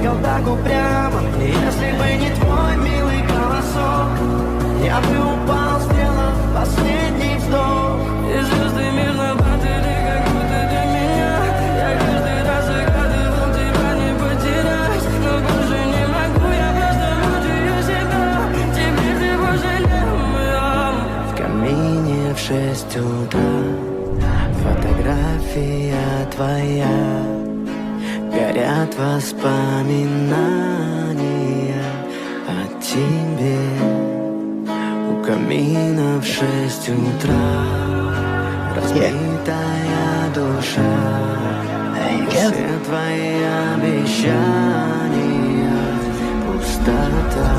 хотел так упрямо. И если бы не твой милый голосок, я бы упал, сделав последний вздох. И звезды мирно падали, как будто для меня. Я каждый раз загадывал тебя не потерять, но больше не могу, я просто мучаю себя. Теперь ты пожалел меня. В камине в 6 утра фотография твоя, горят воспоминания о тебе. У камина в 6 утра разбитая душа, все твои обещания пустота.